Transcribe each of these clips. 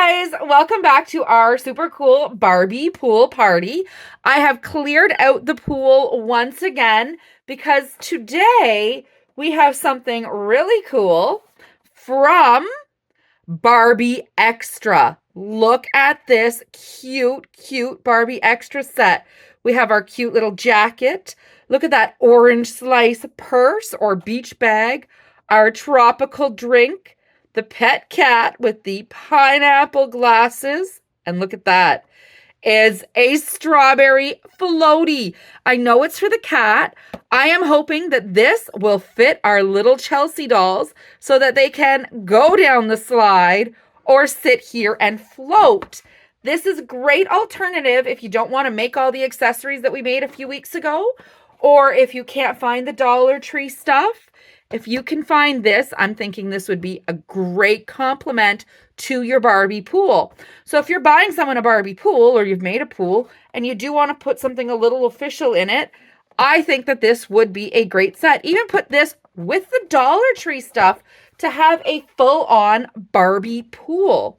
guys, welcome back to our super cool Barbie pool party. I have cleared out the pool once again because today we have something really cool from Barbie Extra. Look at this cute Barbie Extra set. We have our cute little jacket. Look at that orange slice purse or beach bag, our tropical drink, the pet cat with the pineapple glasses, and look at that, is a strawberry floatie. I know it's for the cat. I am hoping that this will fit our little Chelsea dolls so that they can go down the slide or sit here and float. This is a great alternative if you don't want to make all the accessories that we made a few weeks ago, or if you can't find the Dollar Tree stuff. If you can find this, I'm thinking this would be a great complement to your Barbie pool. So if you're buying someone a Barbie pool or you've made a pool and you do want to put something a little official in it, I think that this would be a great set. Even put this with the Dollar Tree stuff to have a full-on Barbie pool.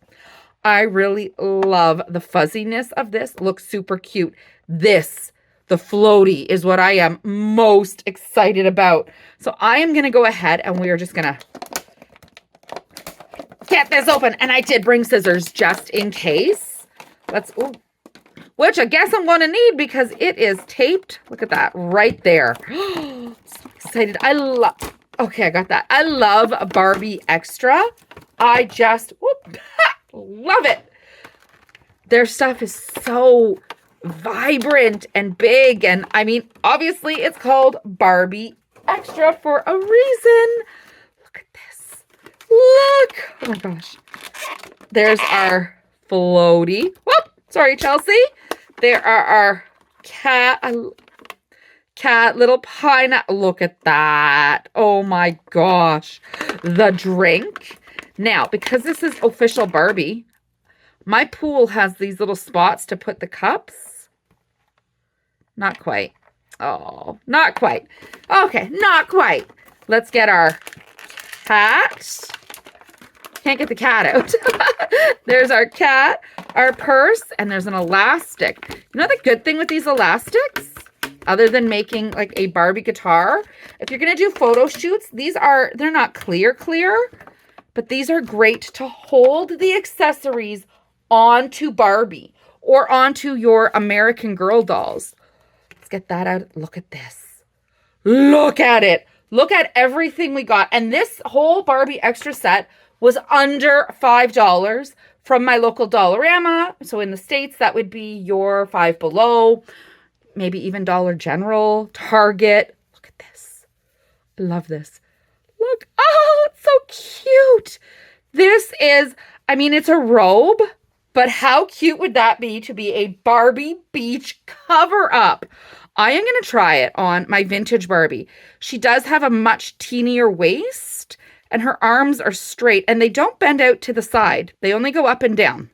I really love the fuzziness of this. Looks super cute. The floatie is what I am most excited about. So I am going to go ahead and we are just going to get this open. And I did bring scissors just in case. Which I guess I'm going to need because it is taped. Look at that right there. So excited. Okay, I got that. I love Barbie Extra. I just love it. Their stuff is so vibrant and big, and I mean, obviously it's called Barbie Extra for a reason. Look at this. Look. Oh my gosh. There's our floatie. Whoop. Sorry, Chelsea. There are our cat little pineapple. Look at that. Oh my gosh. The drink. Now, because this is official Barbie, my pool has these little spots to put the cups. Not quite. Oh, not quite. Okay, not quite. Let's get our cat. Can't get the cat out. There's our cat, our purse, and there's an elastic. You know the good thing with these elastics? Other than making like a Barbie guitar, if you're going to do photo shoots, they're not clear, but these are great to hold the accessories onto Barbie or onto your American Girl dolls. Let's get that out. Look at this. Look at it. Look at everything we got. And this whole Barbie Extra set was under $5 from my local Dollarama. So in the States, that would be your Five Below, maybe even Dollar General, Target. Look at this. I love this. Look. Oh, it's so cute. This is, it's a robe. But how cute would that be to be a Barbie beach cover-up? I am going to try it on my vintage Barbie. She does have a much teenier waist, and her arms are straight, and they don't bend out to the side. They only go up and down.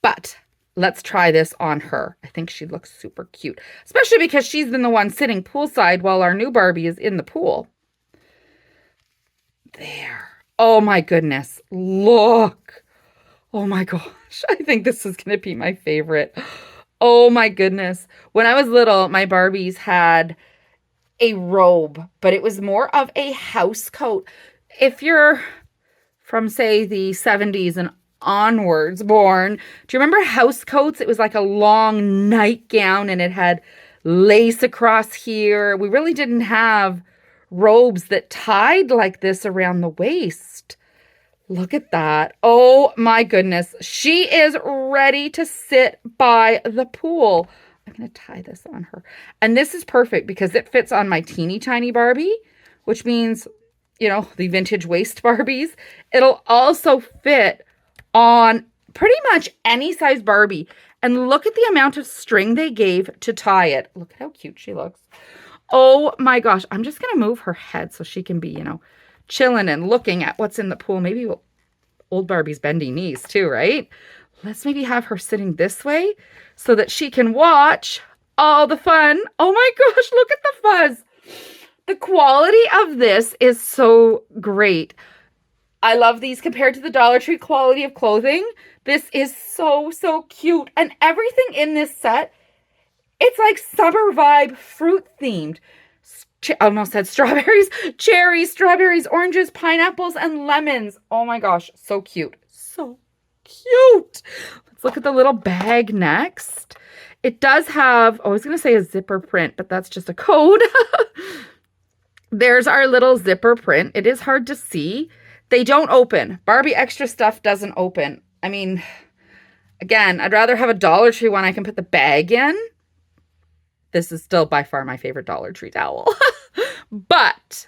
But let's try this on her. I think she looks super cute, especially because she's been the one sitting poolside while our new Barbie is in the pool. There. Oh, my goodness. Look. Oh my gosh, I think this is going to be my favorite. Oh my goodness. When I was little, my Barbies had a robe, but it was more of a house coat. If you're from, say, the 70s and onwards born, do you remember house coats? It was like a long nightgown and it had lace across here. We really didn't have robes that tied like this around the waist. Look at that. Oh my goodness. She is ready to sit by the pool. I'm going to tie this on her. And this is perfect because it fits on my teeny tiny Barbie, which means, the vintage waist Barbies. It'll also fit on pretty much any size Barbie. And look at the amount of string they gave to tie it. Look at how cute she looks. Oh my gosh. I'm just going to move her head so she can be, chilling and looking at what's in the pool. Maybe old Barbie's bending knees too, right? Let's maybe have her sitting this way so that she can watch all the fun. Oh my gosh, look at the fuzz. The quality of this is so great. I love these compared to the Dollar Tree quality of clothing. This is so, so cute. And everything in this set, it's like summer vibe, fruit themed. I almost said strawberries, cherries, strawberries, oranges, pineapples, and lemons. Oh my gosh, so cute. So cute. Let's look at the little bag next. It does have, I was going to say a zipper print, but that's just a code. There's our little zipper print. It is hard to see. They don't open. Barbie Extra Stuff doesn't open. I mean, again, I'd rather have a Dollar Tree one I can put the bag in. This is still by far my favorite Dollar Tree towel. But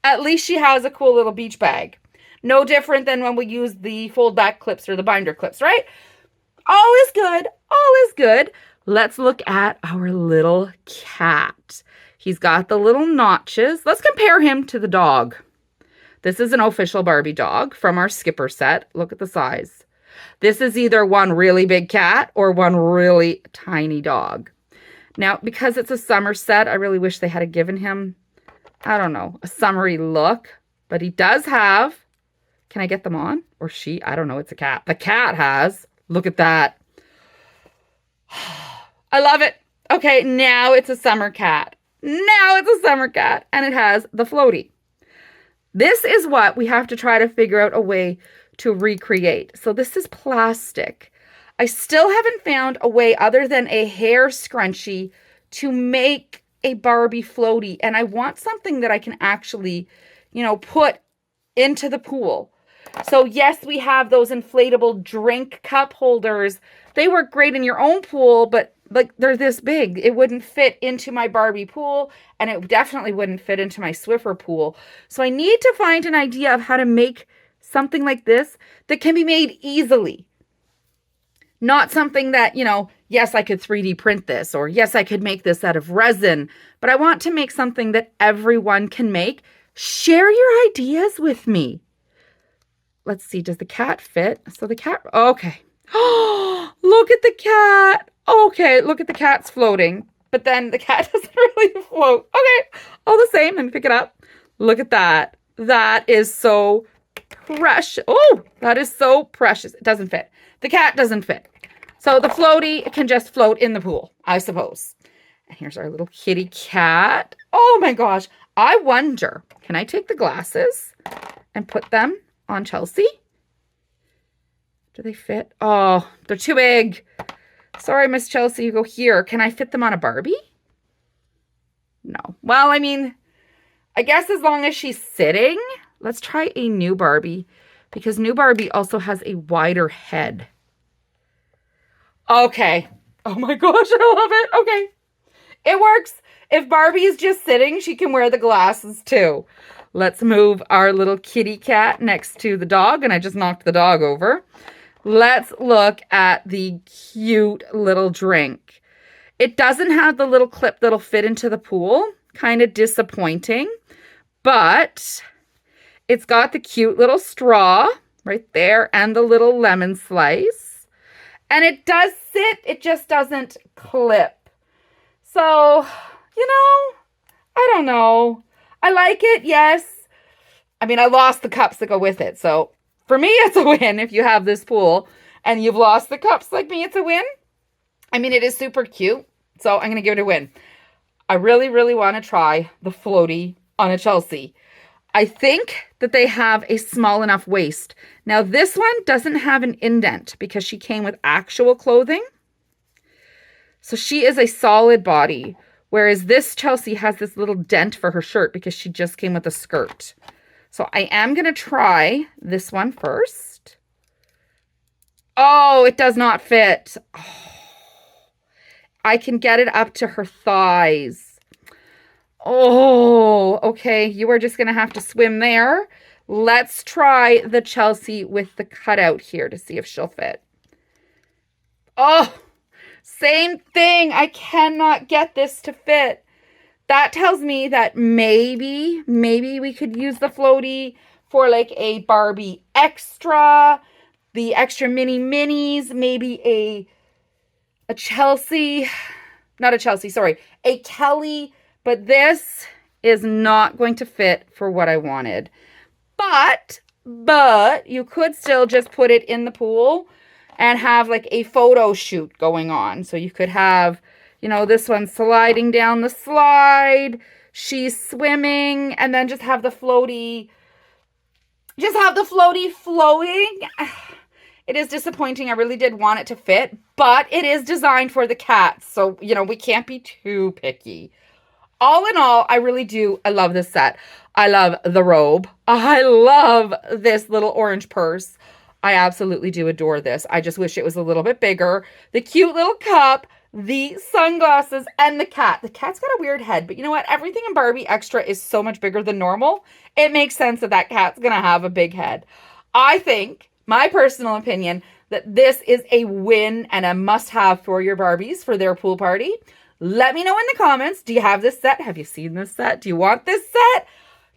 at least she has a cool little beach bag. No different than when we use the fold back clips or the binder clips, right? All is good. All is good. Let's look at our little cat. He's got the little notches. Let's compare him to the dog. This is an official Barbie dog from our Skipper set. Look at the size. This is either one really big cat or one really tiny dog. Now, because it's a summer set, I really wish they had given him, I don't know, a summery look. But he does have, can I get them on? Or she? I don't know, it's a cat. The cat has, look at that. I love it. Okay, now it's a summer cat. Now it's a summer cat. And it has the floatie. This is what we have to try to figure out a way to recreate. So this is plastic. I still haven't found a way other than a hair scrunchie to make a Barbie floatie. And I want something that I can actually, you know, put into the pool. So yes, we have those inflatable drink cup holders. They work great in your own pool, but like they're this big. It wouldn't fit into my Barbie pool, and it definitely wouldn't fit into my Swiffer pool. So I need to find an idea of how to make something like this that can be made easily. Not something that, you know, yes, I could 3D print this, or yes, I could make this out of resin, but I want to make something that everyone can make. Share your ideas with me. Let's see, does the cat fit? So the cat, okay. Oh, look at the cat. Okay, look at the cat's floating, but then the cat doesn't really float. Okay, all the same, and pick it up. Look at that. That is so precious. Oh, that is so precious. It doesn't fit. The cat doesn't fit. So the floatie can just float in the pool, I suppose. And here's our little kitty cat. Oh my gosh. I wonder, can I take the glasses and put them on Chelsea? Do they fit? Oh, they're too big. Sorry, Miss Chelsea, you go here. Can I fit them on a Barbie? No. Well, I mean, I guess as long as she's sitting, let's try a new Barbie, because new Barbie also has a wider head. Okay. Oh my gosh, I love it. Okay. It works. If Barbie is just sitting, she can wear the glasses too. Let's move our little kitty cat next to the dog, and I just knocked the dog over. Let's look at the cute little drink. It doesn't have the little clip that'll fit into the pool. Kind of disappointing, but it's got the cute little straw right there and the little lemon slice. And it does sit, it just doesn't clip. So, you know, I don't know. I like it, yes. I mean, I lost the cups that go with it. So for me, it's a win if you have this pool and you've lost the cups like me, it's a win. I mean, it is super cute. So I'm going to give it a win. I really, really want to try the floatie on a Chelsea. I think that they have a small enough waist. Now, this one doesn't have an indent because she came with actual clothing. So she is a solid body, whereas this Chelsea has this little dent for her shirt because she just came with a skirt. So I am going to try this one first. Oh, it does not fit. Oh, I can get it up to her thighs. Oh, okay. You are just going to have to swim there. Let's try the Chelsea with the cutout here to see if she'll fit. Oh, same thing. I cannot get this to fit. That tells me that maybe we could use the floatie for like a Barbie extra, the extra mini minis, maybe a Chelsea, not a Chelsea, sorry, a Kelly. But this is not going to fit for what I wanted. But but you could still just put it in the pool and have like a photo shoot going on. So you could have, you know, this one sliding down the slide, she's swimming, and then just have the floatie flowing. It is disappointing. I really did want it to fit, but it is designed for the cats. So, you know, we can't be too picky. All in all, I love this set. I love the robe. I love this little orange purse. I absolutely do adore this. I just wish it was a little bit bigger. The cute little cup, the sunglasses, and the cat. The cat's got a weird head, but you know what? Everything in Barbie Extra is so much bigger than normal. It makes sense that cat's going to have a big head. I think, my personal opinion, that this is a win and a must-have for your Barbies for their pool party. Let me know in the comments. Do you have this set? Have you seen this set? Do you want this set?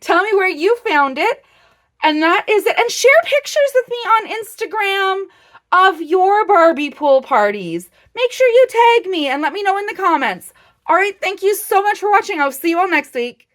Tell me where you found it. And that is it. And share pictures with me on Instagram of your Barbie pool parties. Make sure you tag me and let me know in the comments. All right, thank you so much for watching. I'll see you all next week.